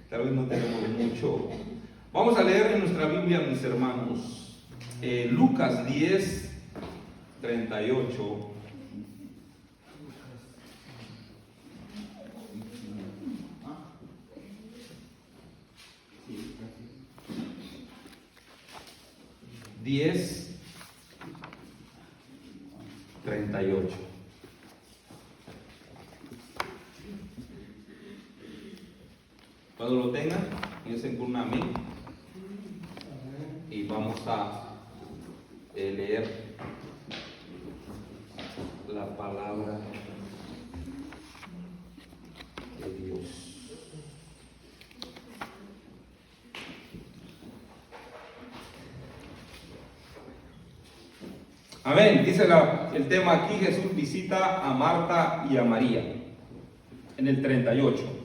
Tal vez no tenemos mucho. Vamos a leer en nuestra Biblia, mis hermanos, Lucas 10, 38. Diez 38. Cuando lo tengan, piensen con un amén y vamos a leer la palabra de Dios. Amén. Dice el tema aquí: Jesús visita a Marta y a María. En el 38.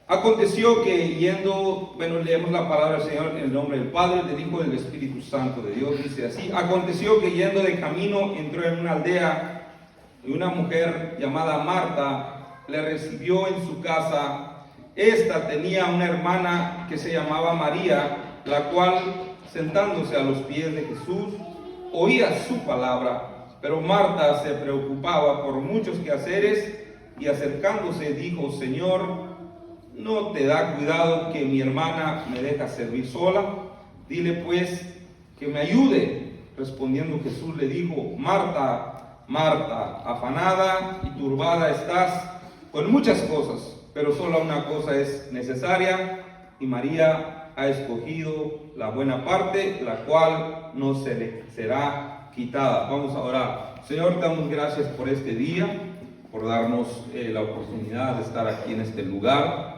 Aconteció que yendo, leemos la palabra del Señor en el nombre del Padre, del Hijo y del Espíritu Santo de Dios. Dice así: aconteció que yendo de camino entró en una aldea y una mujer llamada Marta le recibió en su casa. Esta tenía una hermana que se llamaba María, la cual, sentándose a los pies de Jesús, oía su palabra. Pero Marta se preocupaba por muchos quehaceres y acercándose dijo: Señor, ¿no te da cuidado que mi hermana me deja servir sola? Dile pues que me ayude. Respondiendo Jesús le dijo: Marta, Marta, afanada y turbada estás con muchas cosas, pero solo una cosa es necesaria, y María ha escogido la buena parte, la cual no se le será quitada. Vamos a orar. Señor, te damos gracias por este día, por darnos la oportunidad de estar aquí en este lugar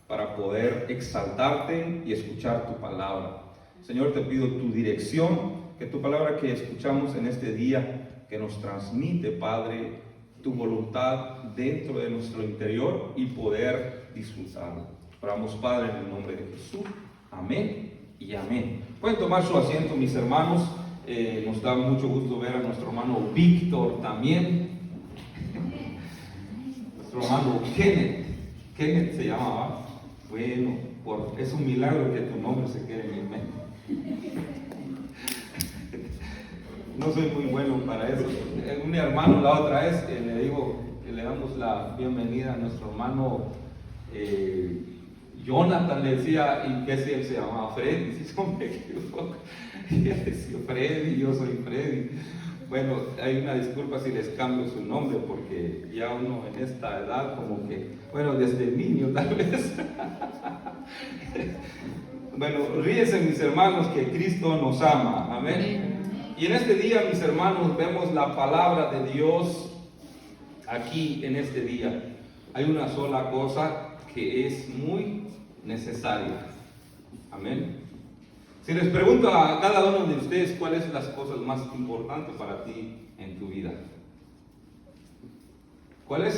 para poder exaltarte y escuchar tu palabra. Señor, te pido tu dirección, que tu palabra que escuchamos en este día, que nos transmite, Padre, tu voluntad dentro de nuestro interior y poder disfrutarlo. Oramos, Padre, en el nombre de Jesús. Amén y amén. Pueden tomar su asiento, mis hermanos. Nos da mucho gusto ver a nuestro hermano Víctor también. Nuestro hermano Kenneth se llamaba. Bueno, es un milagro que tu nombre se quede en mi mente. No soy muy bueno para eso. Un hermano la otra vez le digo que le damos la bienvenida a nuestro hermano Jonathan, le decía, y que si él se llamaba Freddy, si yo me equivoco. Y él decía Freddy, yo soy Freddy. Bueno, hay una disculpa si les cambio su nombre, porque ya uno en esta edad como que, desde niño tal vez. Bueno, ríense, mis hermanos, que Cristo nos ama. Amén. Y en este día, mis hermanos, vemos la palabra de Dios aquí en este día. Hay una sola cosa que es muy necesaria. Amén. Si les pregunto a cada uno de ustedes cuáles son las cosas más importantes para ti en tu vida, para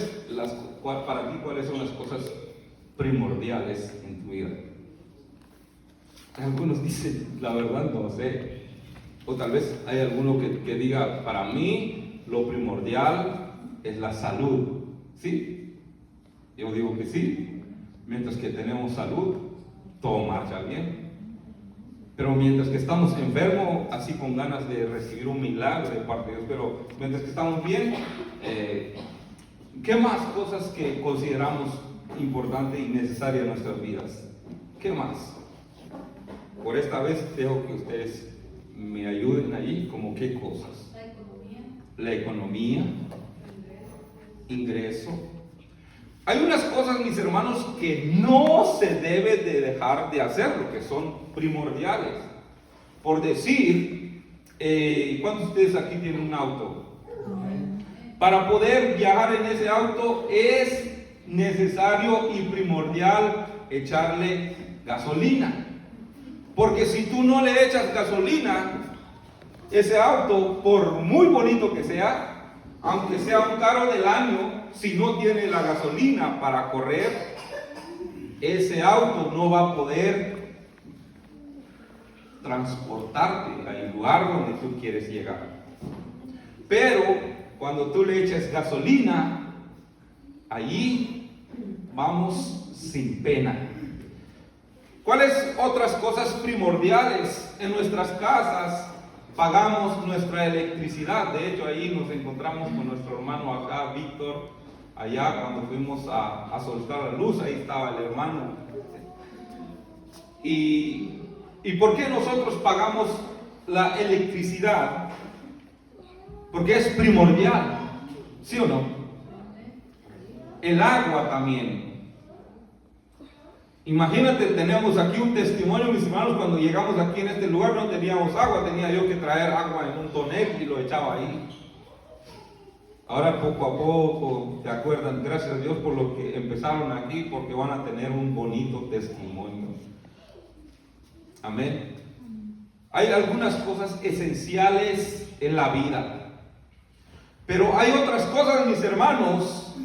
ti cuáles son las cosas primordiales en tu vida? Algunos dicen, la verdad no sé. O tal vez hay alguno que diga, para mí lo primordial es la salud. ¿Sí? Yo digo que sí. Mientras que tenemos salud, todo marcha bien. Pero mientras que estamos enfermos, así con ganas de recibir un milagro de parte de Dios, pero mientras que estamos bien, ¿qué más cosas que consideramos importantes y necesarias en nuestras vidas? ¿Qué más? Por esta vez dejo que ustedes me ayuden allí, como qué cosas. La economía, ingreso. Hay unas cosas, mis hermanos, que no se debe de dejar de hacer, lo que son primordiales. Por decir, ¿cuántos de ustedes aquí tienen un auto? Para poder viajar en ese auto es necesario y primordial echarle gasolina. Porque si tú no le echas gasolina, ese auto, por muy bonito que sea, aunque sea un carro del año, si no tiene la gasolina para correr, ese auto no va a poder transportarte al lugar donde tú quieres llegar. Pero cuando tú le echas gasolina, allí vamos sin pena. ¿Cuáles otras cosas primordiales en nuestras casas? Pagamos nuestra electricidad. De hecho, ahí nos encontramos con nuestro hermano acá, Víctor, allá cuando fuimos a soltar la luz, ahí estaba el hermano. ¿Y por qué nosotros pagamos la electricidad? Porque es primordial, ¿sí o no? El agua también. Imagínate, tenemos aquí un testimonio, mis hermanos, cuando llegamos aquí en este lugar no teníamos agua, tenía yo que traer agua en un tonel y lo echaba ahí. Ahora poco a poco, ¿te acuerdan? Gracias a Dios por lo que empezaron aquí, porque van a tener un bonito testimonio. Amén. Hay algunas cosas esenciales en la vida, pero hay otras cosas, mis hermanos,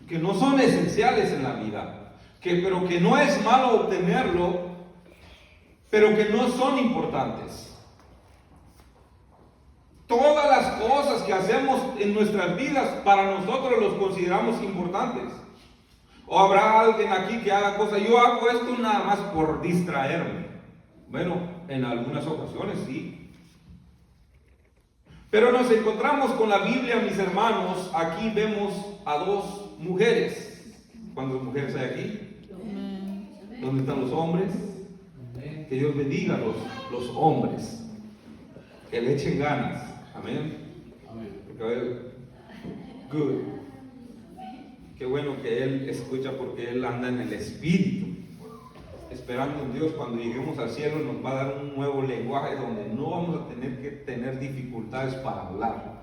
que no son esenciales en la vida. Pero que no es malo obtenerlo, pero que no son importantes. Todas las cosas que hacemos en nuestras vidas, para nosotros los consideramos importantes. O habrá alguien aquí que haga cosas, yo hago esto nada más por distraerme. Bueno, en algunas ocasiones sí. Pero nos encontramos con la Biblia, mis hermanos. Aquí vemos a dos mujeres. ¿Cuántas mujeres hay aquí? ¿Dónde están los hombres? Que Dios bendiga a los hombres. Que le echen ganas. Amén. Good. Qué bueno que Él escucha porque Él anda en el Espíritu. Esperando en Dios, cuando lleguemos al cielo nos va a dar un nuevo lenguaje donde no vamos a tener que tener dificultades para hablar.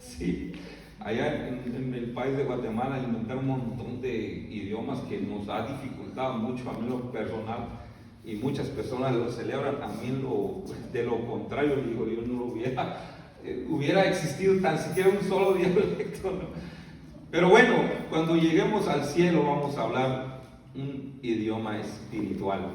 Sí. Allá en el país de Guatemala inventaron un montón de idiomas que nos ha dificultado mucho a mí lo personal, y muchas personas lo celebran. También de lo contrario, digo, yo no lo hubiera existido tan siquiera un solo dialecto, ¿no? Pero bueno, cuando lleguemos al cielo vamos a hablar un idioma espiritual.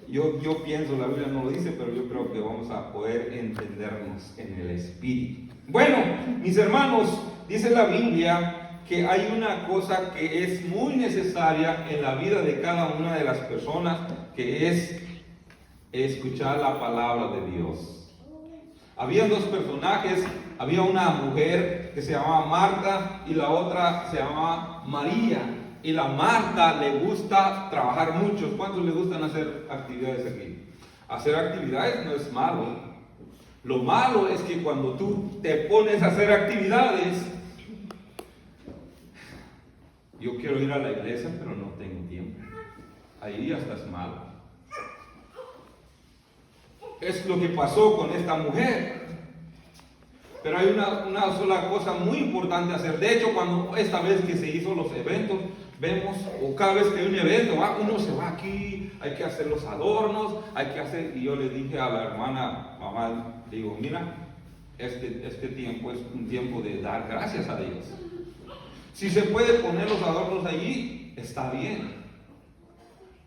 Yo pienso, la Biblia no lo dice, pero yo creo que vamos a poder entendernos en el Espíritu. Bueno, mis hermanos, dice la Biblia que hay una cosa que es muy necesaria en la vida de cada una de las personas, que es escuchar la palabra de Dios. Había dos personajes, había una mujer que se llamaba Marta y la otra se llamaba María. Y la Marta le gusta trabajar mucho. ¿Cuántos le gustan hacer actividades aquí? Hacer actividades no es malo. Lo malo es que cuando tú te pones a hacer actividades, yo quiero ir a la iglesia, pero no tengo tiempo. Ahí ya estás mal. Es lo que pasó con esta mujer. Pero hay una sola cosa muy importante hacer. De hecho, cuando esta vez que se hizo los eventos, vemos, o cada vez que hay un evento, uno se va aquí, hay que hacer los adornos, y yo le dije a la hermana, mamá, digo, mira, este tiempo es un tiempo de dar gracias a Dios. Si se puede poner los adornos allí, está bien.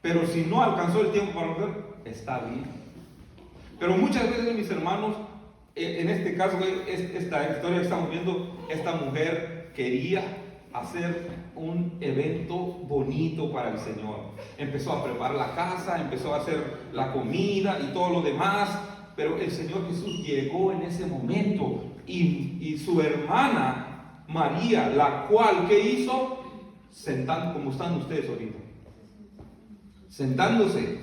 Pero si no alcanzó el tiempo para hacer, está bien. Pero muchas veces, mis hermanos, en este caso, esta historia que estamos viendo, esta mujer quería hacer un evento bonito para el Señor. Empezó a preparar la casa, empezó a hacer la comida y todo lo demás, pero el Señor Jesús llegó en ese momento y su hermana María, la cual, ¿qué hizo? Sentando, como están ustedes ahorita, sentándose.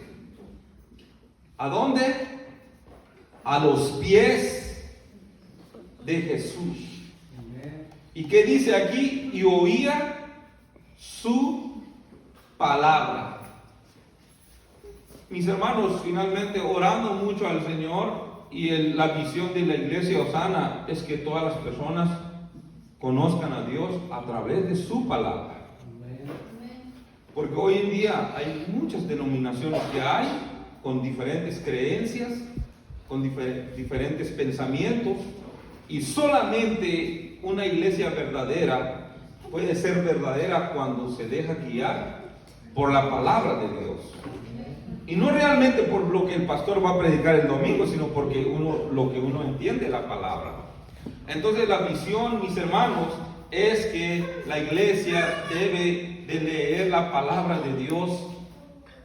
¿A dónde? A los pies de Jesús. ¿Y qué dice aquí? Y oía su palabra. Mis hermanos, finalmente orando mucho al Señor, y la visión de la iglesia Osana es que todas las personas conozcan a Dios a través de su palabra. Porque hoy en día hay muchas denominaciones que hay con diferentes creencias, con diferentes pensamientos, y solamente una iglesia verdadera puede ser verdadera cuando se deja guiar por la palabra de Dios. Y no realmente por lo que el pastor va a predicar el domingo, sino porque lo que uno entiende la palabra. Entonces la visión, mis hermanos, es que la iglesia debe de leer la palabra de Dios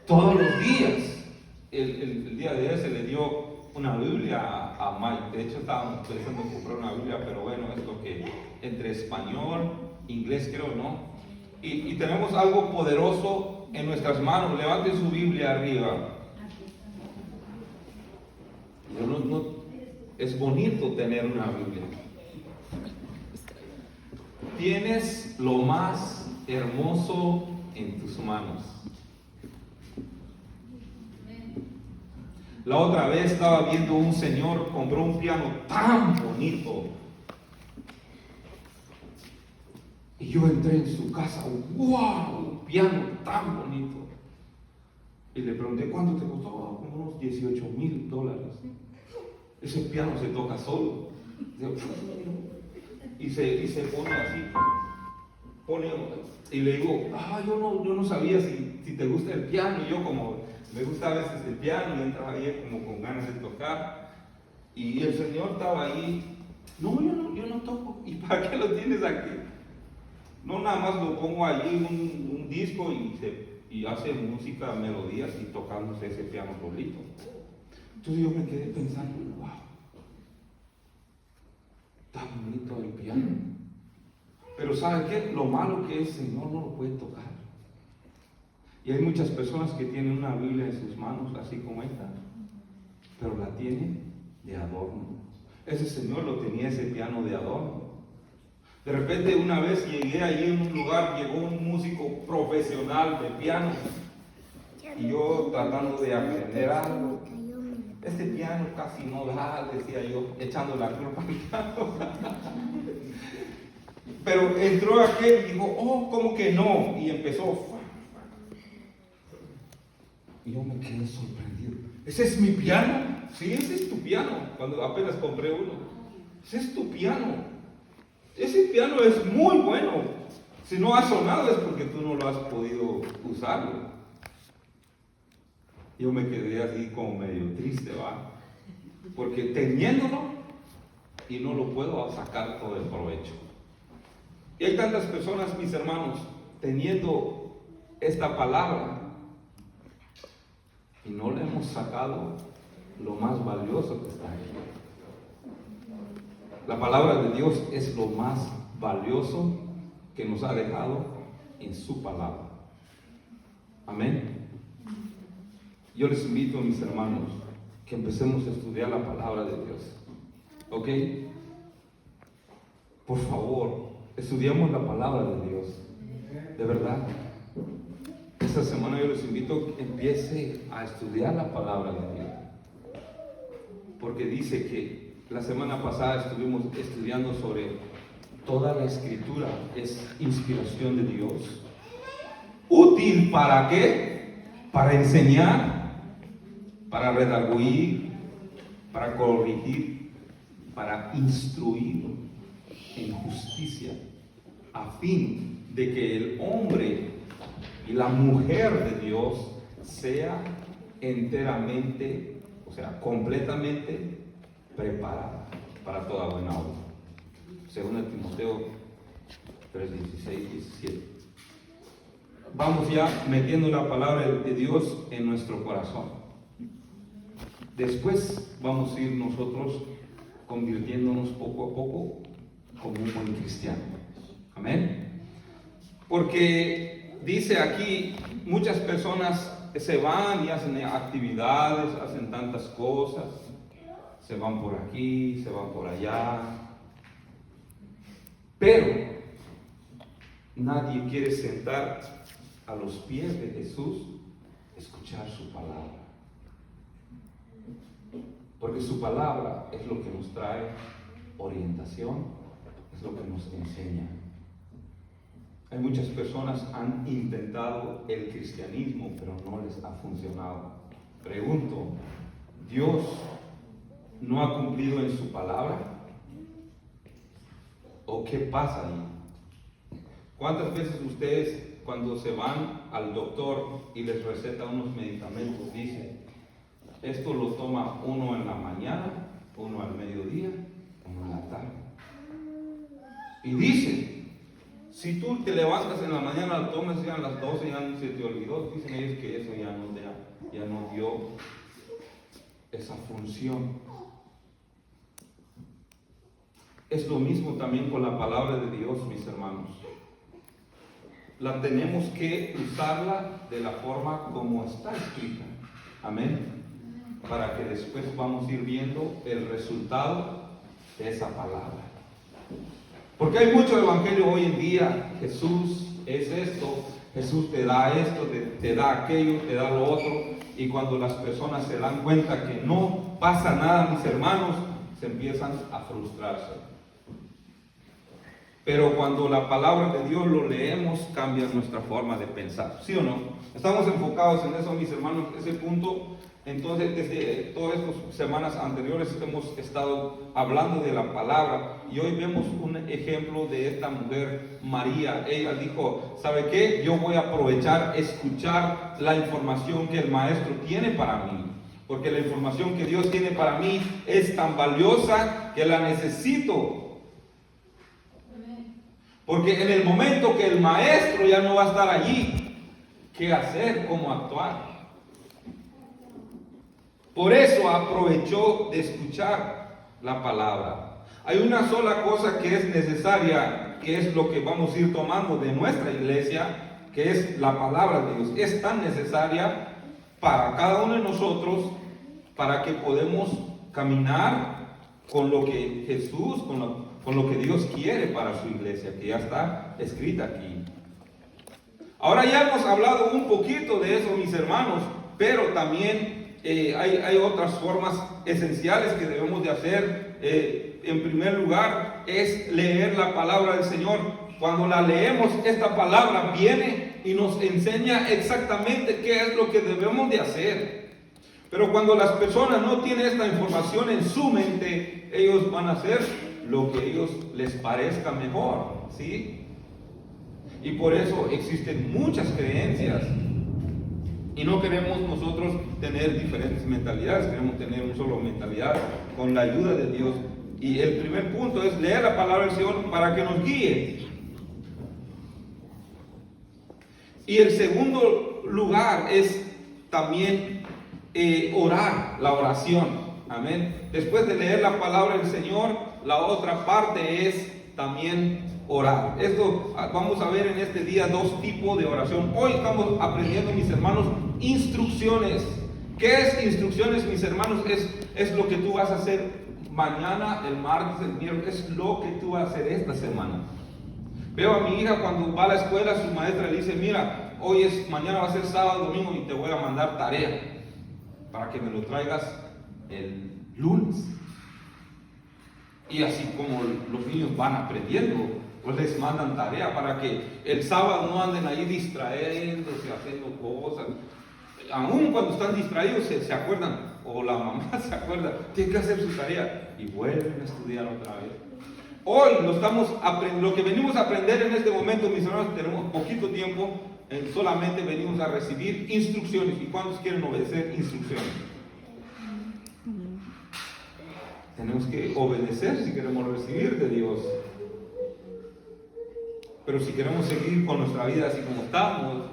todos los días. El día de hoy se le dio una Biblia a Mike. De hecho, estábamos pensando en comprar una Biblia, pero bueno, es lo que entre español, inglés creo, ¿no? Y tenemos algo poderoso en nuestras manos. Levante su Biblia arriba. Es bonito tener una Biblia. Tienes lo más hermoso en tus manos. La otra vez estaba viendo un señor, compró un piano tan bonito. Y yo entré en su casa, ¡wow! Un piano tan bonito. Y le pregunté, ¿cuánto te costó? Como unos $18,000. Ese piano se toca solo. Y se pone así. Y le digo, yo no sabía si te gusta el piano. Y yo como, me gusta a veces el piano, y entraba ahí como con ganas de tocar. Y el señor estaba ahí, no, yo no toco. ¿Y para qué lo tienes aquí? No, nada más lo pongo allí un disco y hace música, melodías y tocándose ese piano solito. Entonces yo me quedé pensando, wow, tan bonito el piano. Pero ¿sabe qué? Lo malo que es, el Señor no lo puede tocar. Y hay muchas personas que tienen una Biblia en sus manos, así como esta, pero la tienen de adorno. Ese señor lo tenía, ese piano de adorno. De repente una vez llegué allí en un lugar, llegó un músico profesional de piano, y yo tratando de aprender algo. Este piano casi no da, decía yo, echando la culpa al piano. Pero entró aquel y dijo, ¿cómo que no? Y empezó. Y yo me quedé sorprendido. ¿Ese es mi piano? Sí, ese es tu piano. Cuando apenas compré uno. Ese es tu piano. Ese piano es muy bueno. Si no ha sonado es porque tú no lo has podido usarlo. Yo me quedé así como medio triste, ¿va? Porque teniéndolo y no lo puedo sacar todo el provecho. Y hay tantas personas, mis hermanos, teniendo esta palabra y no le hemos sacado lo más valioso que está ahí. La palabra de Dios es lo más valioso que nos ha dejado en su palabra. Amén. Yo les invito, mis hermanos, que empecemos a estudiar la palabra de Dios. ¿Ok? Por favor, estudiamos la palabra de Dios. De verdad. Esta semana yo les invito a que empiece a estudiar la palabra de Dios. Porque dice que la semana pasada estuvimos estudiando sobre toda la escritura es inspiración de Dios. ¿Útil para qué? Para enseñar, para redarguir, para corregir, para instruir en justicia, a fin de que el hombre y la mujer de Dios sea enteramente, o sea, completamente preparada para toda buena obra. Según Timoteo 3:16, 17. Vamos ya metiendo la palabra de Dios en nuestro corazón. Después vamos a ir nosotros convirtiéndonos poco a poco como un buen cristiano. Amén. Porque dice aquí, muchas personas se van y hacen actividades, hacen tantas cosas, se van por aquí, se van por allá, pero nadie quiere sentar a los pies de Jesús, escuchar su palabra. Porque su palabra es lo que nos trae orientación, es lo que nos enseña. Hay muchas personas que han intentado el cristianismo, pero no les ha funcionado. Pregunto, ¿Dios no ha cumplido en su palabra? ¿O qué pasa ahí? ¿Cuántas veces ustedes, cuando se van al doctor y les receta unos medicamentos, dicen, esto lo toma uno en la mañana, uno al mediodía, uno en la tarde? Y dicen, Si tú te levantas en la mañana, tomes ya a las 12, ya se te olvidó, dicen ellos que eso ya no dio esa función. Es lo mismo también con la palabra de Dios, mis hermanos. La tenemos que usarla de la forma como está escrita. Amén. Para que después vamos a ir viendo el resultado de esa palabra. Porque hay mucho evangelio hoy en día. Jesús es esto, Jesús te da esto, te da aquello, te da lo otro. Y cuando las personas se dan cuenta que no pasa nada, mis hermanos, se empiezan a frustrarse. Pero cuando la palabra de Dios lo leemos, cambia nuestra forma de pensar. ¿Sí o no? Estamos enfocados en eso, mis hermanos, ese punto. Entonces, desde todas estas semanas anteriores hemos estado hablando de la palabra. Y hoy vemos un ejemplo de esta mujer, María. Ella dijo, ¿sabe qué? Yo voy a aprovechar, escuchar la información que el maestro tiene para mí. Porque la información que Dios tiene para mí es tan valiosa que la necesito. Porque en el momento que el maestro ya no va a estar allí, ¿qué hacer? ¿Cómo actuar? Por eso aprovechó de escuchar la palabra. Hay una sola cosa que es necesaria, que es lo que vamos a ir tomando de nuestra iglesia, que es la palabra de Dios. Es tan necesaria para cada uno de nosotros, para que podamos caminar con lo que Jesús, con lo que Dios quiere para su iglesia, que ya está escrita aquí. Ahora ya hemos hablado un poquito de eso, mis hermanos, pero también hay otras formas esenciales que debemos de hacer. En primer lugar, es leer la palabra del Señor. Cuando la leemos, esta palabra viene y nos enseña exactamente qué es lo que debemos de hacer. Pero cuando las personas no tienen esta información en su mente, ellos van a hacer lo que a ellos les parezca mejor, ¿sí? Y por eso existen muchas creencias. Y no queremos nosotros tener diferentes mentalidades, queremos tener una sola mentalidad con la ayuda de Dios. Y el primer punto es leer la palabra del Señor para que nos guíe. Y el segundo lugar es también orar, la oración. Amén. Después de leer la palabra del Señor, la otra parte es también orar. Esto vamos a ver en este día dos tipos de oración. Hoy estamos aprendiendo, mis hermanos, instrucciones. ¿Qué es instrucciones, mis hermanos? Es lo que tú vas a hacer mañana, el martes, el miércoles. Es lo que tú vas a hacer esta semana. Veo a mi hija cuando va a la escuela, su maestra le dice, mira, mañana va a ser sábado, domingo y te voy a mandar tarea para que me lo traigas el lunes. Y así como los niños van aprendiendo, pues les mandan tarea para que el sábado no anden ahí distraéndose, haciendo cosas. Aún cuando están distraídos se acuerdan, o la mamá se acuerda, tiene que hacer su tarea y vuelven a estudiar otra vez. Hoy lo que venimos a aprender en este momento, mis hermanos, tenemos poquito tiempo, solamente venimos a recibir instrucciones. ¿Y cuántos quieren obedecer instrucciones? Tenemos que obedecer si queremos recibir de Dios. Pero si queremos seguir con nuestra vida así como estamos,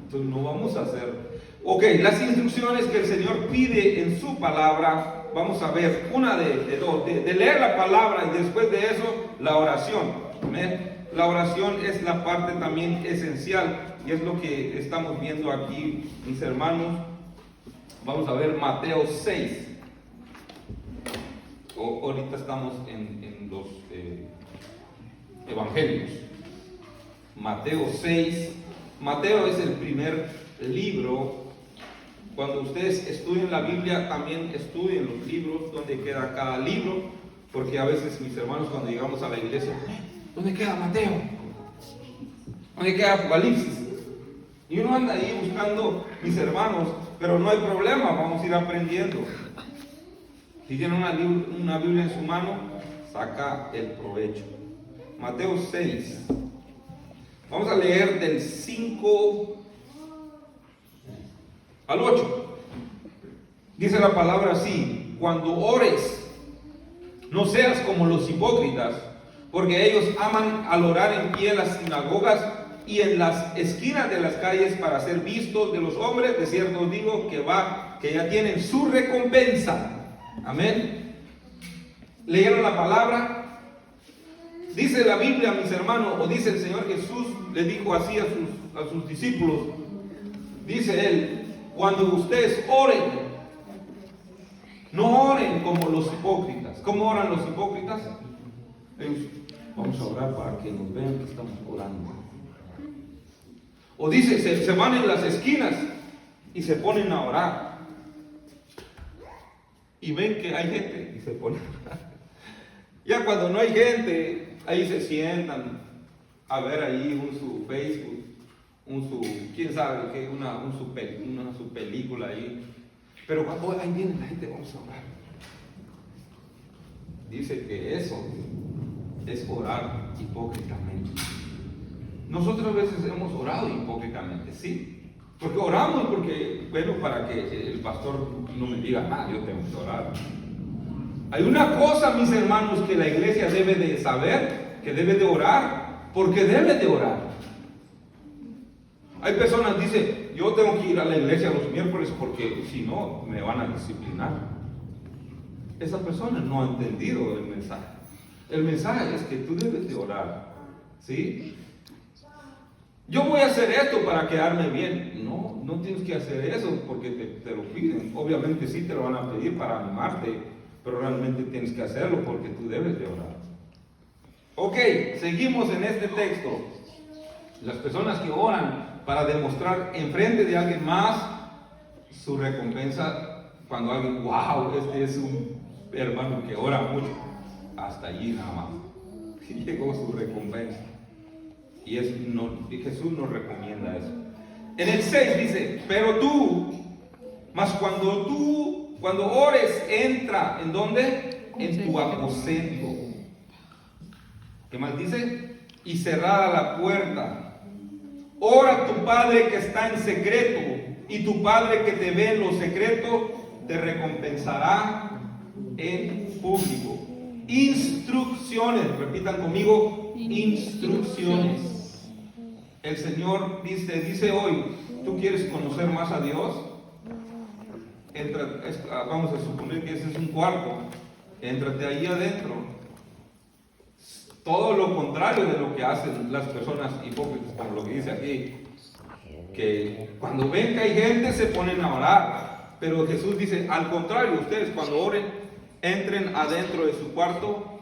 entonces no vamos a hacer. Ok, las instrucciones que el Señor pide en su palabra, vamos a ver, una de dos, de leer la palabra y después de eso, la oración. ¿Amén? La oración es la parte también esencial y es lo que estamos viendo aquí, mis hermanos. Vamos a ver Mateo 6. Ahorita estamos en los evangelios. Mateo 6. Mateo es el primer libro. Cuando ustedes estudien la Biblia, también estudien los libros, donde queda cada libro, porque a veces mis hermanos cuando llegamos a la iglesia, ¿dónde queda Mateo? ¿Dónde queda Apocalipsis? Y uno anda ahí buscando, mis hermanos, pero no hay problema, vamos a ir aprendiendo. Si tienen una Biblia en su mano, saca el provecho. Mateo 6. Vamos a leer del 5 al 8. Dice la palabra así: cuando ores, no seas como los hipócritas, porque ellos aman al orar en pie en las sinagogas y en las esquinas de las calles para ser vistos de los hombres. De cierto os digo que ya tienen su recompensa. Amén. ¿Leyeron la palabra? Dice la Biblia, mis hermanos, o dice el Señor Jesús, le dijo así a sus discípulos. Dice Él, cuando ustedes oren, no oren como los hipócritas. ¿Cómo oran los hipócritas? Ellos, vamos a orar para que nos vean que estamos orando. O dice, se van en las esquinas y se ponen a orar. Y ven que hay gente y se ponen a orar. Ya cuando no hay gente, ahí se sientan a ver ahí su Facebook, quién sabe qué, su película ahí. Pero cuando ahí viene la gente, vamos a orar. Dice que eso es orar hipócritamente. Nosotros a veces hemos orado hipócritamente, sí. Porque oramos para que el pastor no me diga, yo tengo que orar. Hay una cosa, mis hermanos, que la iglesia debe de saber, que debe de orar, porque debe de orar. Hay personas que dicen, yo tengo que ir a la iglesia los miércoles porque si no me van a disciplinar. Esa persona no ha entendido el mensaje. El mensaje es que tú debes de orar, ¿sí? Yo voy a hacer esto para quedarme bien. No tienes que hacer eso porque te lo piden. Obviamente sí te lo van a pedir para animarte, pero realmente tienes que hacerlo porque tú debes de orar. Ok, seguimos en este texto. Las personas que oran para demostrar enfrente de alguien más su recompensa, cuando alguien, wow, este es un hermano que ora mucho, hasta allí nada más. Y llegó su recompensa. Y Jesús nos recomienda eso. En el 6 dice, pero tú, mas cuando ores, entra, ¿en dónde? En tu aposento. ¿Qué más dice? Y cerrada la puerta. Ora a tu Padre que está en secreto, y tu Padre que te ve en lo secreto, te recompensará en público. Instrucciones, repitan conmigo, instrucciones. El Señor dice hoy, ¿tú quieres conocer más a Dios? Vamos a suponer que ese es un cuarto, éntrate ahí adentro. Todo lo contrario de lo que hacen las personas hipócritas, como lo que dice aquí, que cuando ven que hay gente se ponen a orar, pero Jesús dice, al contrario, ustedes cuando oren, entren adentro de su cuarto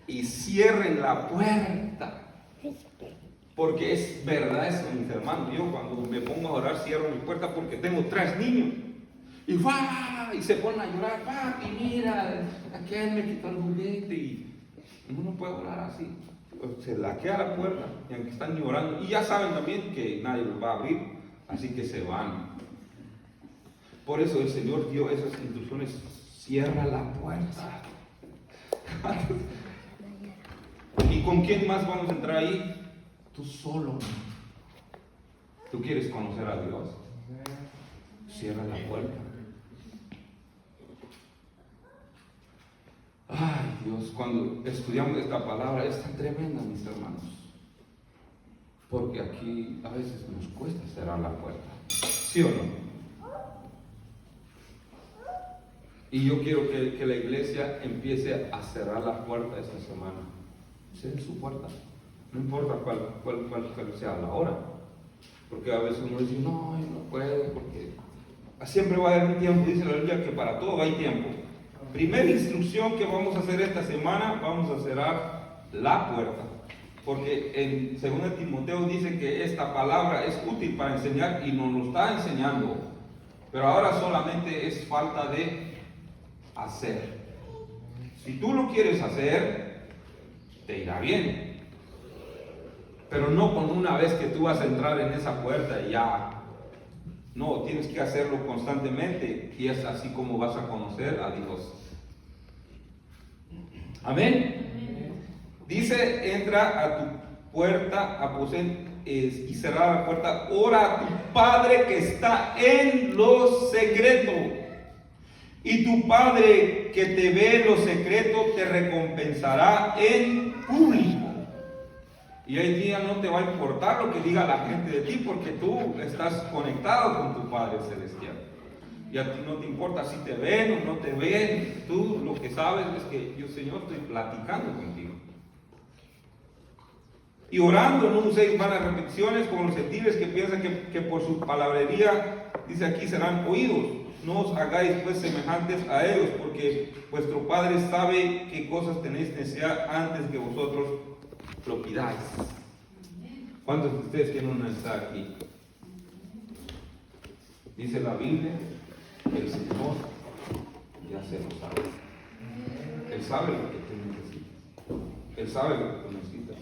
y cierren la puerta. Porque es verdad eso, mis hermanos. Yo cuando me pongo a orar cierro mi puerta porque tengo 3 niños. Y se ponen a llorar, papi, mira, aquel me quitó el juguete. Y uno no puede orar así. Se laquea la puerta y aunque están llorando. Y ya saben también que nadie los va a abrir, así que se van. Por eso el Señor dio esas instrucciones. Cierra la puerta. ¿Y con quién más vamos a entrar ahí? Tú solo. ¿Tú quieres conocer a Dios? Cierra la puerta. Ay, Dios, cuando estudiamos esta palabra es tan tremenda, mis hermanos. Porque aquí a veces nos cuesta cerrar la puerta. ¿Sí o no? Y yo quiero que la iglesia empiece a cerrar la puerta esta semana. Cierre su puerta. No importa cuál sea la hora. Porque a veces uno dice, no puedo, porque siempre va a haber un tiempo. Dice la Biblia que para todo hay tiempo. Primera instrucción que vamos a hacer esta semana, vamos a cerrar la puerta. Porque en 2 Timoteo dice que esta palabra es útil para enseñar y nos lo está enseñando. Pero ahora solamente es falta de hacer. Si tú lo quieres hacer, te irá bien. Pero no con una vez que tú vas a entrar en esa puerta y ya. No, tienes que hacerlo constantemente y es así como vas a conocer a Dios. Amén. Dice, entra a tu puerta, y cerrar la puerta, ora a tu Padre que está en lo secreto. Y tu Padre que te ve en lo secreto te recompensará en público. Y hoy día no te va a importar lo que diga la gente de ti, porque tú estás conectado con tu Padre Celestial. Y a ti no te importa si te ven o no te ven. Tú lo que sabes es que yo, Señor, estoy platicando contigo. Y orando, no uséis vanas repeticiones como los gentiles que piensan que por su palabrería, dice aquí, serán oídos. No os hagáis pues semejantes a ellos, porque vuestro Padre sabe qué cosas tenéis necesidad antes que vosotros lo pidáis. ¿Cuántos de ustedes quieren una necesidad aquí? Dice la Biblia, el Señor ya se lo sabe. Él sabe lo que tú necesitas. Él sabe lo que tú necesitas.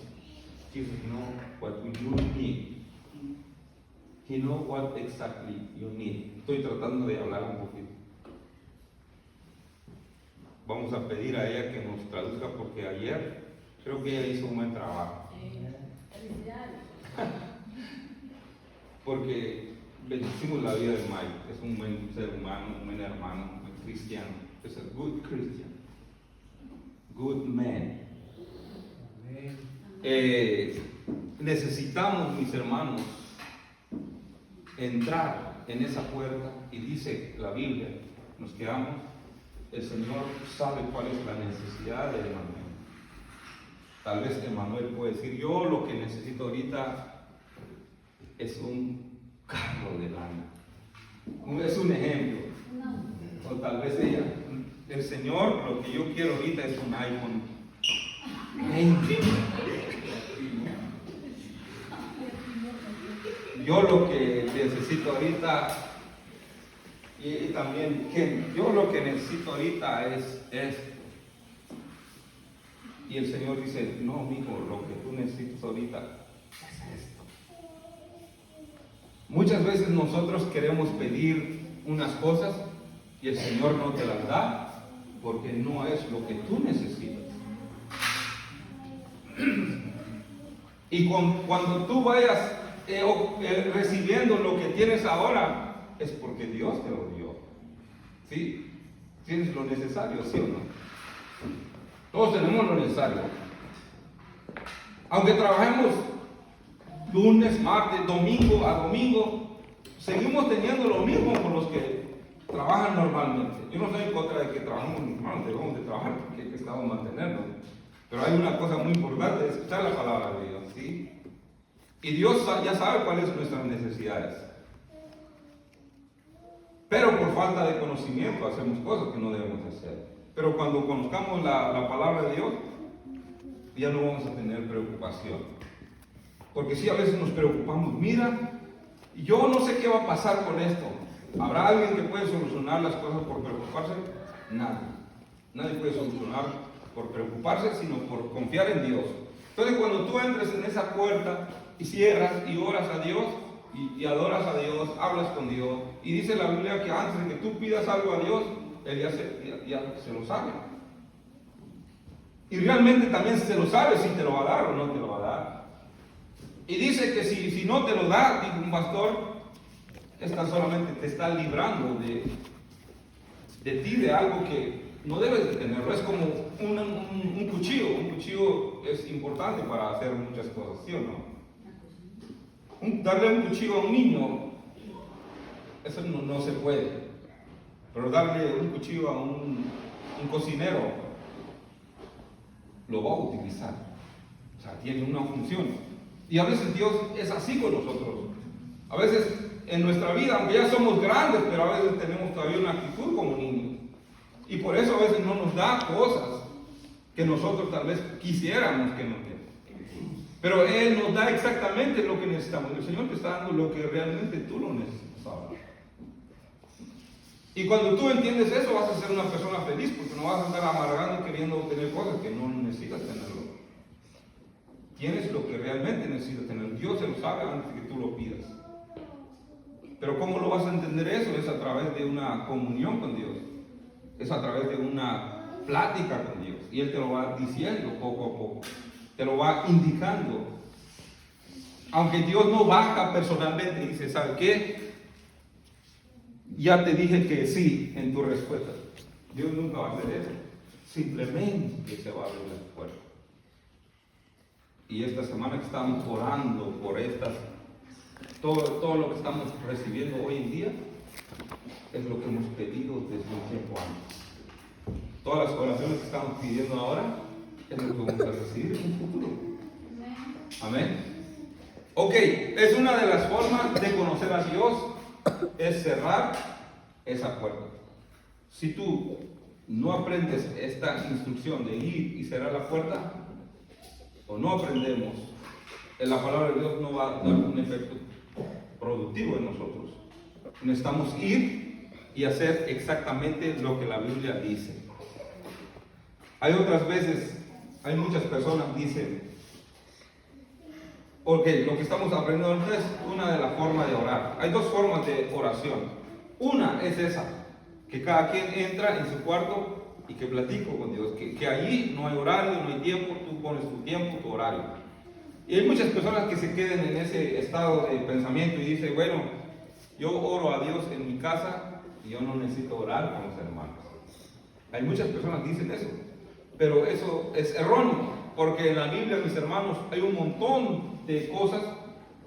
He knows what you need. He knows what exactly you need. Estoy tratando de hablar un poquito. Vamos a pedir a ella que nos traduzca, porque ayer creo que ella hizo un buen trabajo. Porque bendecimos la vida de Mike. Es un buen ser humano, un buen hermano, un buen cristiano. Es a good Christian. Good man. Necesitamos, mis hermanos, entrar en esa puerta, y dice la Biblia, nos quedamos, el Señor sabe cuál es la necesidad de Emanuel. Tal vez Emanuel puede decir, yo lo que necesito ahorita es un carro de lana. Es un ejemplo. O tal vez ella, el Señor, lo que yo quiero ahorita es un iPhone 20. Yo lo que necesito ahorita, y también, yo lo que necesito ahorita es esto. Y el Señor dice, no, mijo, lo que tú necesitas ahorita es esto. Muchas veces nosotros queremos pedir unas cosas y el Señor no te las da porque no es lo que tú necesitas. Y cuando tú vayas recibiendo lo que tienes ahora, es porque Dios te lo dio. ¿Sí? Tienes lo necesario, ¿sí o no? Todos tenemos lo necesario. Aunque trabajemos lunes, martes, domingo a domingo, seguimos teniendo lo mismo con los que trabajan normalmente. Yo no estoy en contra de que trabajemos normal, debemos de trabajar porque hay que estamos mantenernos. Pero hay una cosa muy importante, es escuchar la palabra de Dios, ¿sí? Y Dios ya sabe cuáles son nuestras necesidades. Pero por falta de conocimiento hacemos cosas que no debemos hacer. Pero cuando conozcamos la palabra de Dios, ya no vamos a tener preocupación. Porque si a veces nos preocupamos, mira, yo no sé qué va a pasar con esto. ¿Habrá alguien que puede solucionar las cosas por preocuparse? Nadie. Nadie puede solucionar por preocuparse, sino por confiar en Dios. Entonces cuando tú entres en esa puerta y cierras y oras a Dios y adoras a Dios, hablas con Dios, y dice la Biblia que antes de que tú pidas algo a Dios, Él ya se lo sabe. Y realmente también se lo sabe si te lo va a dar o no te lo va a dar. Y dice que si no te lo da, dijo un pastor, solamente te está librando de ti, de algo que no debes de tenerlo. Es como un cuchillo. Un cuchillo es importante para hacer muchas cosas, ¿sí o no? Darle un cuchillo a un niño, eso no se puede. Pero darle un cuchillo a un cocinero, lo va a utilizar. O sea, tiene una función. Y a veces Dios es así con nosotros. A veces en nuestra vida, aunque ya somos grandes, pero a veces tenemos todavía una actitud como niños. Y por eso a veces no nos da cosas que nosotros tal vez quisiéramos que nos dé. Pero Él nos da exactamente lo que necesitamos. El Señor te está dando lo que realmente tú lo necesitas ahora. Y cuando tú entiendes eso, vas a ser una persona feliz, porque no vas a andar amargando queriendo obtener cosas que no necesitas tenerlo. Tienes lo que realmente necesitas tener. Dios se lo sabe antes de que tú lo pidas. Pero ¿cómo lo vas a entender eso? Es a través de una comunión con Dios. Es a través de una plática con Dios. Y Él te lo va diciendo poco a poco. Te lo va indicando. Aunque Dios no baja personalmente y dice, ¿sabe qué? Ya te dije que sí en tu respuesta. Dios nunca va a hacer eso. Simplemente se va a abrir la puerta. Y esta semana que estamos orando por todo lo que estamos recibiendo hoy en día, es lo que hemos pedido desde un tiempo antes. Todas las oraciones que estamos pidiendo ahora, es lo que vamos a recibir en un futuro. Amén. Ok, es una de las formas de conocer a Dios, es cerrar esa puerta. Si tú no aprendes esta instrucción de ir y cerrar la puerta, o no aprendemos, la palabra de Dios no va a dar un efecto productivo en nosotros. Necesitamos ir y hacer exactamente lo que la Biblia dice. Hay otras veces, hay muchas personas que dicen, ok, lo que estamos aprendiendo ahorita es una de las formas de orar. Hay dos formas de oración. Una es esa, que cada quien entra en su cuarto y que platico con Dios, que allí no hay horario, no hay tiempo, tú pones tu tiempo, tu horario. Y hay muchas personas que se quedan en ese estado de pensamiento y dicen, bueno, yo oro a Dios en mi casa y yo no necesito orar con los hermanos. Hay muchas personas que dicen eso, pero eso es erróneo, porque en la Biblia, mis hermanos, hay un montón de cosas,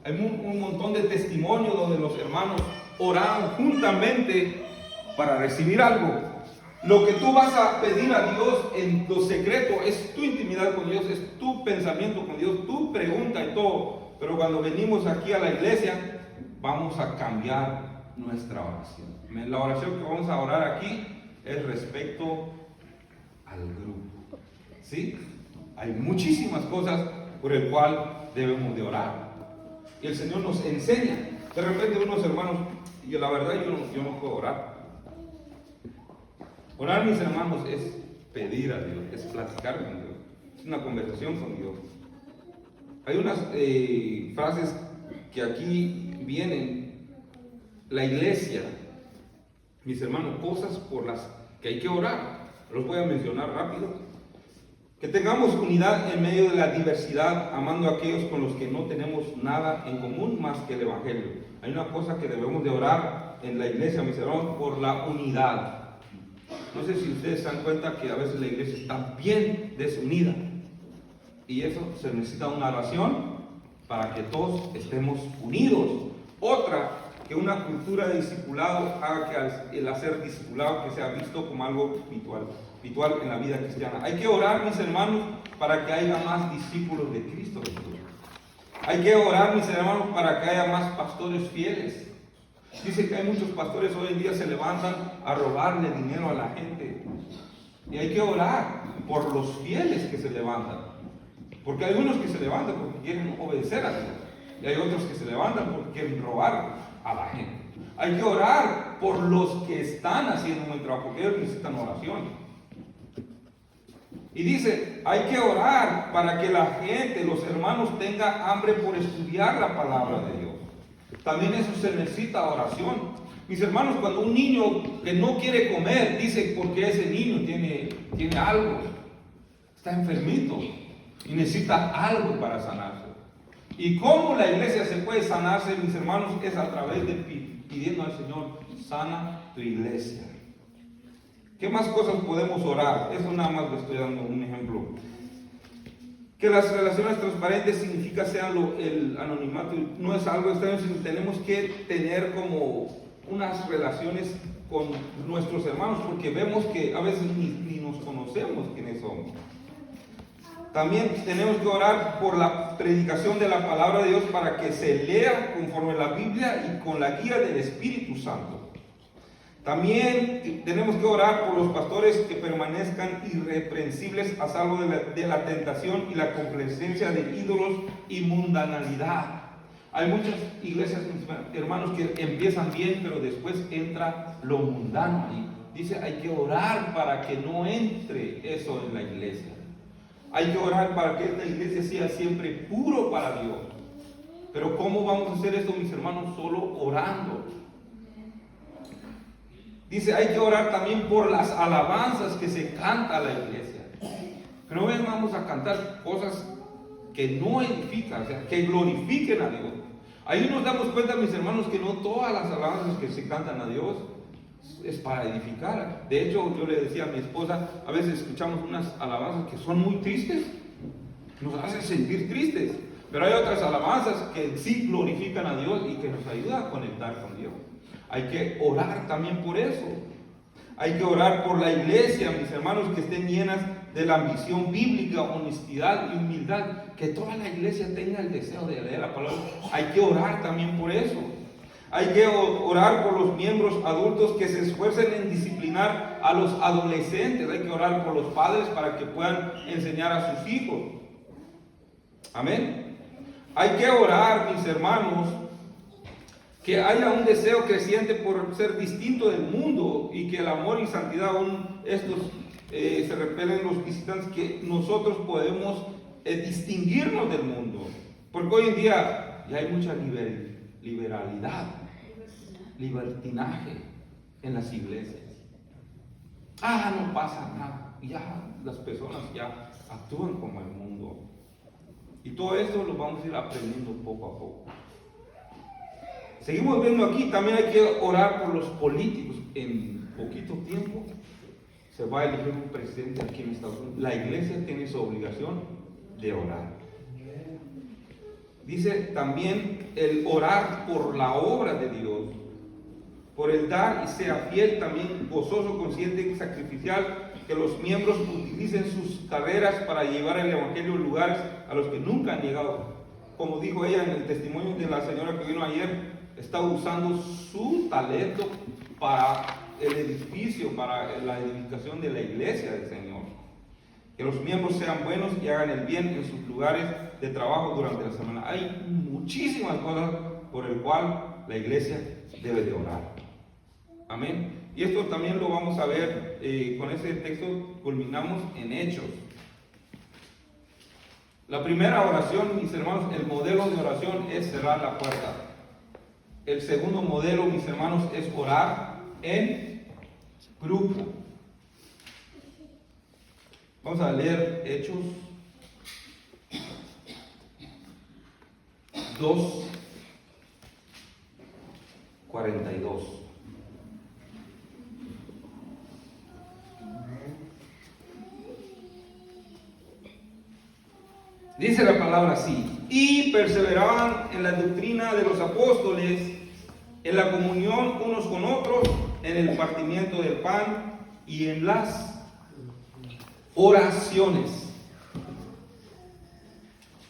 hay un montón de testimonios donde los hermanos oraron juntamente para recibir algo. Lo que tú vas a pedir a Dios en lo secreto es tu intimidad con Dios, es tu pensamiento con Dios, tu pregunta y todo. Pero cuando venimos aquí a la iglesia, vamos a cambiar nuestra oración. La oración que vamos a orar aquí es respecto al grupo. ¿Sí? Hay muchísimas cosas por el cual debemos de orar. Y el Señor nos enseña. De repente unos hermanos, y la verdad yo no puedo orar. Orar, mis hermanos, es pedir a Dios, es platicar con Dios, es una conversación con Dios. Hay unas frases que aquí vienen, la iglesia, mis hermanos, cosas por las que hay que orar, los voy a mencionar rápido. Que tengamos unidad en medio de la diversidad, amando a aquellos con los que no tenemos nada en común más que el Evangelio. Hay una cosa que debemos de orar en la iglesia, mis hermanos, por la unidad. No sé si ustedes se dan cuenta que a veces la iglesia está bien desunida. Y eso se necesita una oración para que todos estemos unidos. Otra, que una cultura de discipulado haga que el hacer discipulado que sea visto como algo habitual en la vida cristiana. Hay que orar, mis hermanos, para que haya más discípulos de Cristo Jesús. Hay que orar, mis hermanos, para que haya más pastores fieles. Dice que hay muchos pastores hoy en día se levantan a robarle dinero a la gente. Y hay que orar por los fieles que se levantan. Porque hay unos que se levantan porque quieren obedecer a Dios. Y hay otros que se levantan porque quieren robar a la gente. Hay que orar por los que están haciendo un buen trabajo, porque ellos necesitan oración. Y dice, hay que orar para que la gente, los hermanos, tengan hambre por estudiar la palabra de Dios. También eso se necesita oración. Mis hermanos, cuando un niño que no quiere comer, dice porque ese niño tiene algo, está enfermito y necesita algo para sanarse. Y cómo la iglesia se puede sanarse, mis hermanos, es a través de pidiendo al Señor, sana tu iglesia. ¿Qué más cosas podemos orar? Eso nada más le estoy dando un ejemplo. Que las relaciones transparentes significa sean el anonimato, no es algo extraño, sino tenemos que tener como unas relaciones con nuestros hermanos, porque vemos que a veces ni nos conocemos quiénes somos. También tenemos que orar por la predicación de la palabra de Dios para que se lea conforme la Biblia y con la guía del Espíritu Santo. También tenemos que orar por los pastores que permanezcan irreprensibles a salvo de la tentación y la complacencia de ídolos y mundanalidad. Hay muchas iglesias, hermanos, que empiezan bien, pero después entra lo mundano. Y dice, hay que orar para que no entre eso en la iglesia. Hay que orar para que esta iglesia sea siempre puro para Dios. Pero ¿cómo vamos a hacer esto, mis hermanos? Solo orando. Dice, hay que orar también por las alabanzas que se canta a la iglesia. Que no vamos a cantar cosas que no edifican, o sea, que glorifiquen a Dios. Ahí nos damos cuenta, mis hermanos, que no todas las alabanzas que se cantan a Dios es para edificar. De hecho, yo le decía a mi esposa, a veces escuchamos unas alabanzas que son muy tristes, nos hacen sentir tristes, pero hay otras alabanzas que sí glorifican a Dios y que nos ayudan a conectar con Dios. Hay que orar también por eso. Hay que orar por la iglesia, mis hermanos, que estén llenas de la ambición bíblica, honestidad y humildad. Que toda la iglesia tenga el deseo de leer la palabra. Hay que orar también por eso. Hay que orar por los miembros adultos que se esfuercen en disciplinar a los adolescentes. Hay que orar por los padres para que puedan enseñar a sus hijos. Amén. Hay que orar, mis hermanos, que haya un deseo creciente por ser distinto del mundo y que el amor y santidad aún estos se repelen los visitantes, que nosotros podemos distinguirnos del mundo. Porque hoy en día ya hay mucha liberalidad, libertinaje en las iglesias. No pasa nada. Ya las personas ya actúan como el mundo. Y todo esto lo vamos a ir aprendiendo poco a poco. Seguimos viendo aquí, también hay que orar por los políticos. En poquito tiempo se va a elegir un presidente aquí en Estados Unidos. La iglesia tiene su obligación de orar. Dice también el orar por la obra de Dios, por el dar y sea fiel, también gozoso, consciente y sacrificial, que los miembros utilicen sus carreras para llevar el evangelio a lugares a los que nunca han llegado. Como dijo ella en el testimonio de la señora que vino ayer, está usando su talento para el edificio, para la edificación de la iglesia del Señor. Que los miembros sean buenos y hagan el bien en sus lugares de trabajo durante la semana. Hay muchísimas cosas por el cual la iglesia debe de orar. Amén. Y esto también lo vamos a ver, con ese texto culminamos en Hechos. La primera oración, mis hermanos, el modelo de oración es cerrar la puerta. El segundo modelo, mis hermanos, es orar en grupo. Vamos a leer Hechos 2:42. Dice la palabra así: y perseveraban en la doctrina de los apóstoles, en la comunión unos con otros, en el partimiento del pan y en las oraciones.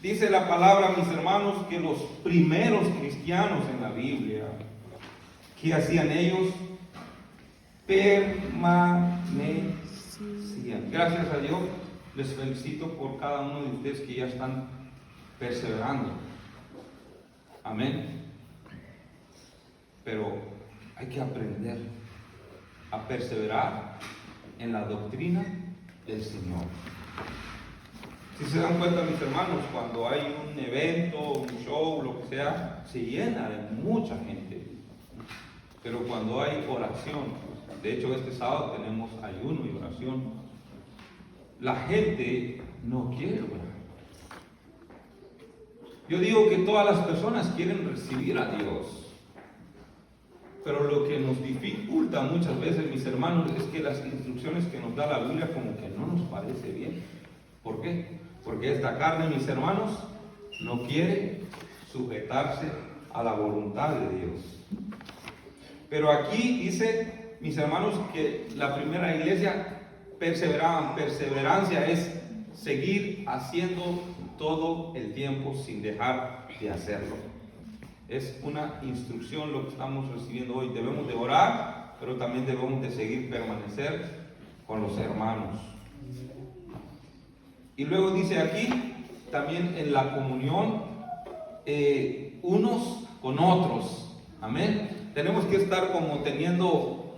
Dice la palabra, mis hermanos, que los primeros cristianos en la Biblia, ¿qué hacían ellos? Permanecían. Gracias a Dios, les felicito por cada uno de ustedes que ya están perseverando. Amén. Pero hay que aprender a perseverar en la doctrina del Señor. Si se dan cuenta, mis hermanos, cuando hay un evento, un show, lo que sea, se llena de mucha gente. Pero cuando hay oración, de hecho este sábado tenemos ayuno y oración, la gente no quiere orar. Yo digo que todas las personas quieren recibir a Dios. Pero lo que nos dificulta muchas veces, mis hermanos, es que las instrucciones que nos da la Biblia como que no nos parece bien. ¿Por qué? Porque esta carne, mis hermanos, no quiere sujetarse a la voluntad de Dios. Pero aquí dice, mis hermanos, que la primera iglesia perseveraban. Perseverancia es seguir haciendo todo el tiempo sin dejar de hacerlo. Es una instrucción lo que estamos recibiendo hoy. Debemos de orar, pero también debemos de seguir permanecer con los hermanos. Y luego dice aquí, también en la comunión, unos con otros. Amén. Tenemos que estar como teniendo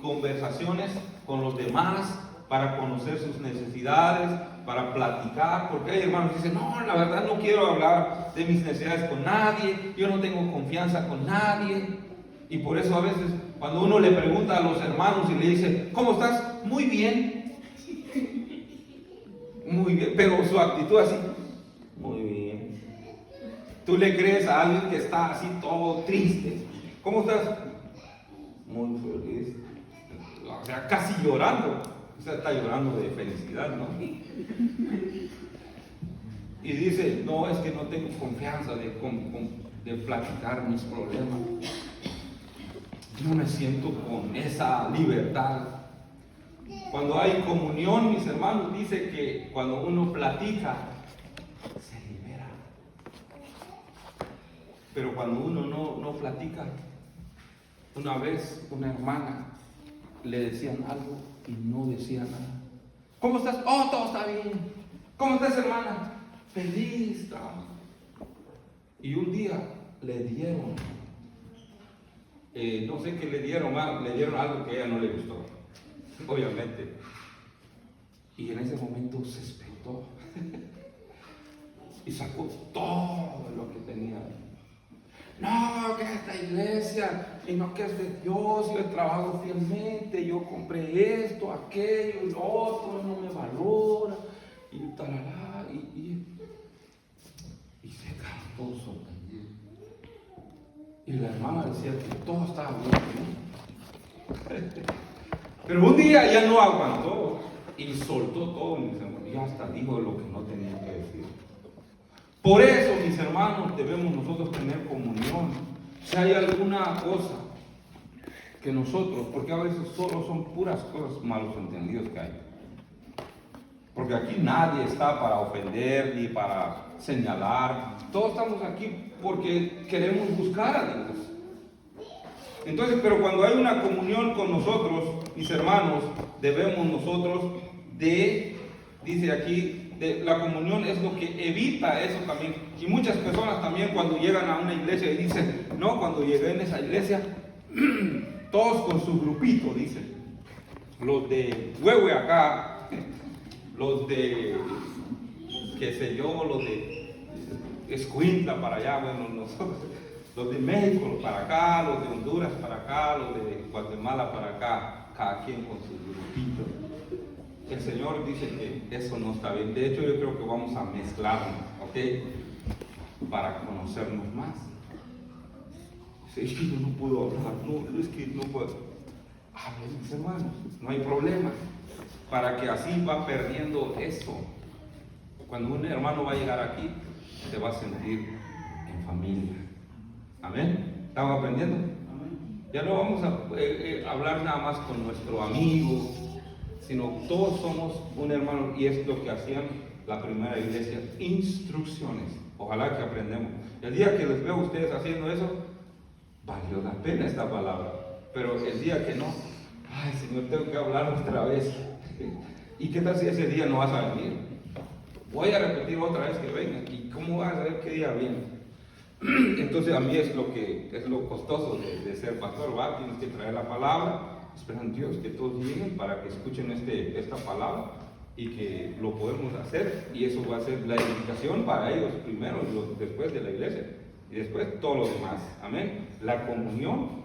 conversaciones con los demás para conocer sus necesidades, para platicar, porque hay hermanos que dicen, no, la verdad no quiero hablar de mis necesidades con nadie, yo no tengo confianza con nadie. Y por eso a veces cuando uno le pregunta a los hermanos y le dice, ¿cómo estás? Muy bien. Muy bien, pero su actitud así, muy bien. Tú le crees a alguien que está así todo triste. ¿Cómo estás? muy feliz, o sea, casi llorando, o sea, está llorando de felicidad, ¿no? Y dice, no, es que no tengo confianza de platicar mis problemas. Yo no me siento con esa libertad. Cuando hay comunión, mis hermanos, dice que cuando uno platica, se libera. Pero cuando uno no platica, una vez una hermana le decían algo y no decía nada. ¿Cómo estás? Oh, todo está bien. ¿Cómo estás, hermana? Feliz. Y un día le dieron, no sé qué le dieron algo que a ella no le gustó, obviamente. Y en ese momento se espantó y sacó todo lo que tenía. No, que es esta iglesia, y no que es de Dios, yo trabajo fielmente, yo compré esto, aquello, y lo otro, no me valora, y talala, y se quedó todo sorprendido. Y la hermana decía que todo estaba bien. Pero un día ya no aguantó y soltó todo, mis hermanos, y hasta dijo lo que no tenía que decir. Por eso, mis hermanos, debemos nosotros tener comunión. Si hay alguna cosa que nosotros, porque a veces solo son puras cosas malos entendidos que hay. Porque aquí nadie está para ofender ni para señalar. Todos estamos aquí porque queremos buscar a Dios. Entonces, pero cuando hay una comunión con nosotros, mis hermanos, debemos nosotros dice aquí, la comunión es lo que evita eso también. Y muchas personas también cuando llegan a una iglesia y dicen, no, cuando llegué en esa iglesia, todos con su grupito, dicen. Los de Huehue acá, los de, qué sé yo, los de Escuintla para allá, bueno, nosotros, los de México para acá, los de Honduras para acá, los de Guatemala para acá, cada quien con su grupito. El Señor dice que eso no está bien. De hecho, yo creo que vamos a mezclarnos, ¿ok? Para conocernos más. Es que yo no puedo hablar, no, es que no puedo. Hablen, mis hermanos, no hay problema. Para que así va perdiendo eso. Cuando un hermano va a llegar aquí, se va a sentir en familia. Amén. ¿Estamos aprendiendo? Ya no vamos a hablar nada más con nuestro amigo, sino todos somos un hermano, y es lo que hacían la primera iglesia, instrucciones. Ojalá que aprendamos. El día que les veo a ustedes haciendo eso, valió la pena esta palabra. Pero el día que no, ay Señor, tengo que hablar otra vez. ¿Y qué tal si ese día no vas a venir? Voy a repetir otra vez que venga. ¿Y cómo vas a saber qué día viene? Entonces a mí es lo costoso de ser pastor, ¿va? Tienes que traer la palabra. Esperan Dios que todos lleguen para que escuchen esta palabra y que lo podemos hacer, y eso va a ser la edificación para ellos primero y después de la iglesia y después todo lo demás. Amén. La comunión,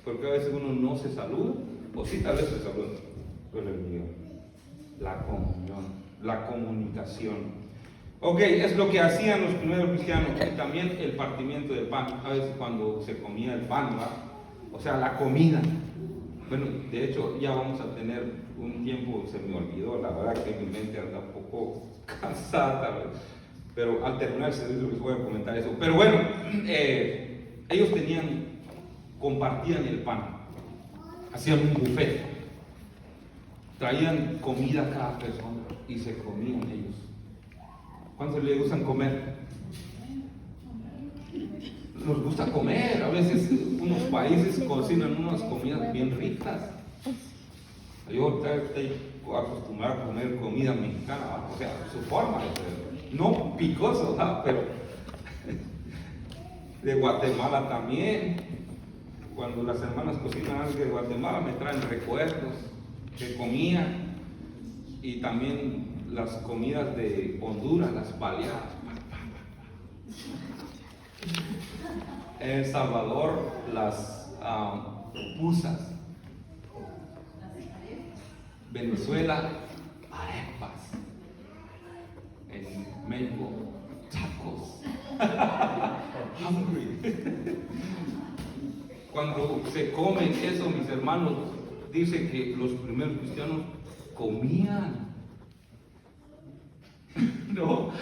porque a veces uno no se saluda, o sí tal vez se saluda, pero la comunión, la comunicación. Ok, es lo que hacían los primeros cristianos, y también el partimiento del pan. A veces cuando se comía el pan, ¿va? O sea, la comida. Bueno, de hecho, ya vamos a tener un tiempo, se me olvidó, la verdad que mi mente anda un poco cansada tal vez. Pero al terminar el servicio les voy a comentar eso. Pero bueno, ellos compartían el pan, hacían un buffet, traían comida a cada persona y se comían ellos. ¿Cuántos les gustan comer? Nos gusta comer, a veces unos países cocinan unas comidas bien ricas. Yo estoy acostumbrado a comer comida mexicana, o sea, su forma de ser, no picoso, ¿no? Pero de Guatemala también. Cuando las hermanas cocinan algo de Guatemala me traen recuerdos de comida, y también las comidas de Honduras, las baleadas. En El Salvador, las pupusas. Venezuela, arepas. En México, tacos. Hungry. Cuando se comen eso, mis hermanos, dice que los primeros cristianos comían. No.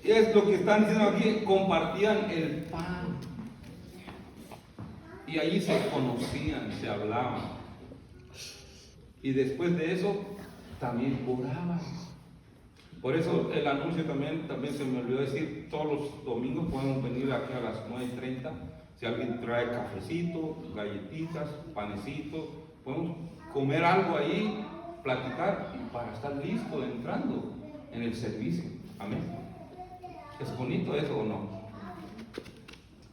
Es lo que están diciendo aquí, compartían el pan. Y ahí se conocían, se hablaban. Y después de eso, también oraban. Por eso el anuncio también se me olvidó decir, todos los domingos podemos venir aquí a las 9:30. Si alguien trae cafecito, galletitas, panecito, podemos comer algo ahí, platicar para estar listo entrando en el servicio. Amén. ¿Es bonito eso o no?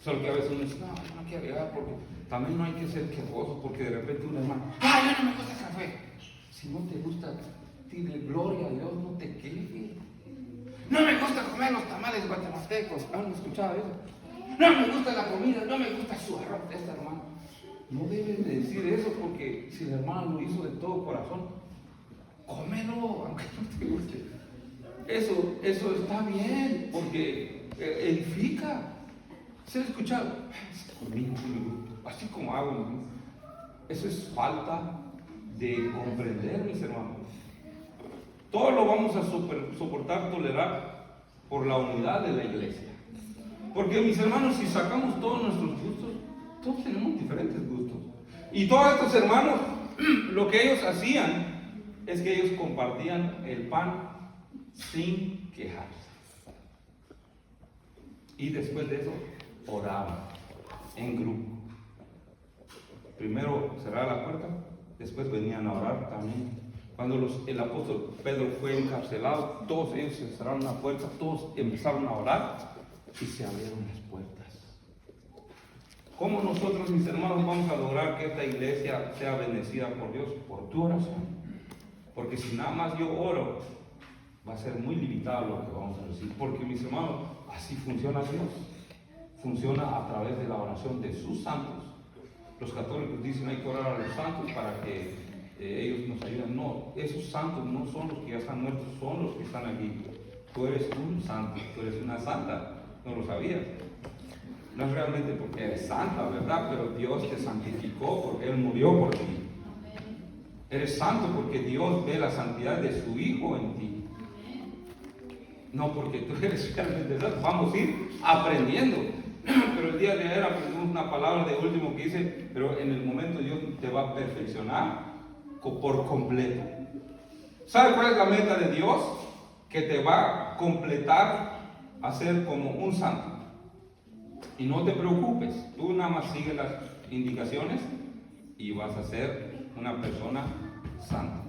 Solo que a veces uno dice, no quiero llegar porque también no hay que ser quejoso, porque de repente un hermano, ¡ay, no me gusta el café! Si no te gusta, dile gloria a Dios, no te quejes. No me gusta comer los tamales guatemaltecos. ¿Han escuchado eso? No me gusta la comida, no me gusta su arroz de este hermano. No deben de decir eso, porque si el hermano lo hizo de todo corazón, cómelo, aunque no te guste. Eso está bien, porque edifica. ¿Se ha escuchado? Conmigo, así como hago, ¿no? Eso es falta de comprender, mis hermanos. Todo lo vamos a soportar, tolerar por la unidad de la iglesia. Porque, mis hermanos, si sacamos todos nuestros gustos, todos tenemos diferentes gustos. Y todos estos hermanos, lo que ellos hacían es que ellos compartían el pan sin quejarse. Y después de eso, oraban en grupo. Primero cerrar la puerta, después venían a orar también. Cuando el apóstol Pedro fue encarcelado, todos ellos se cerraron la puerta, todos empezaron a orar y se abrieron las puertas. ¿Cómo nosotros, mis hermanos, vamos a lograr que esta iglesia sea bendecida por Dios? Por tu oración. Porque si nada más yo oro, va a ser muy limitado lo que vamos a recibir. Porque, mis hermanos, así funciona Dios. Funciona a través de la oración de sus santos. Los católicos dicen hay que orar a los santos para que ellos nos ayuden. No, esos santos no son los que ya están muertos, son los que están aquí. Tú eres un santo, tú eres una santa. No lo sabías. No es realmente porque eres santa, ¿verdad? Pero Dios te santificó porque Él murió por ti. Eres santo porque Dios ve la santidad de su Hijo en ti. No porque tú eres realmente santo. Vamos a ir aprendiendo. Pero el día de ayer aprendimos una palabra de último que dice, pero en el momento Dios te va a perfeccionar por completo. ¿Sabes cuál es la meta de Dios? Que te va a completar a ser como un santo. Y no te preocupes, tú nada más sigue las indicaciones y vas a ser una persona santa.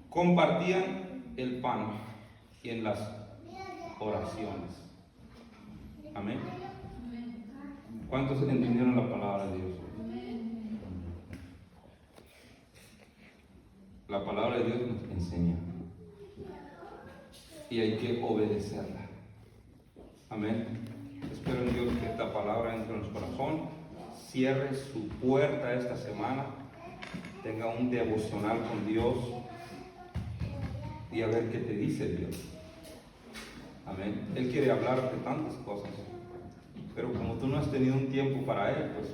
Compartían el pan y en las oraciones. Amén. ¿Cuántos entendieron la palabra de Dios? La palabra de Dios nos enseña y hay que obedecerla. Amén. Espero en Dios que esta palabra entre en su corazón, cierre su puerta esta semana, tenga un devocional con Dios y a ver qué te dice Dios. Amén. Él quiere hablar de tantas cosas, pero como tú no has tenido un tiempo para Él, pues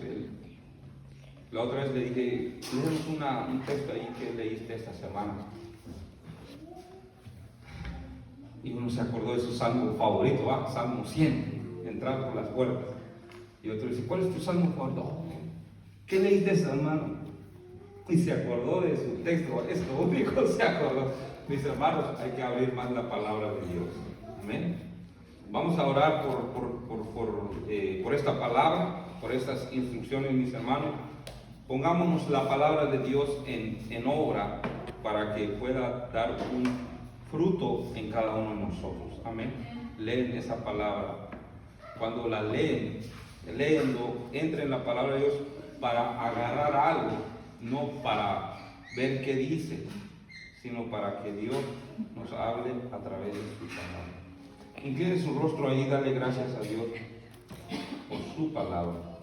la otra vez le dije, léenos un texto ahí que leíste esta semana. Y uno se acordó de su salmo favorito, Salmo 100, entrar por las puertas. Y otro dice, ¿cuál es tu salmo favorito? Oh, ¿qué leíste esa hermano? Y se acordó de su texto, es lo único se acordó. Mis hermanos, hay que abrir más la palabra de Dios. Amén. Vamos a orar por esta palabra, por estas instrucciones, mis hermanos. Pongámonos la palabra de Dios en obra para que pueda dar un fruto en cada uno de nosotros. Amén. Leen esa palabra. Cuando la léenlo, entre en la palabra de Dios para agarrar algo, no para ver qué dice, sino para que Dios nos hable a través de su palabra. Incline su rostro ahí, dale gracias a Dios por su palabra.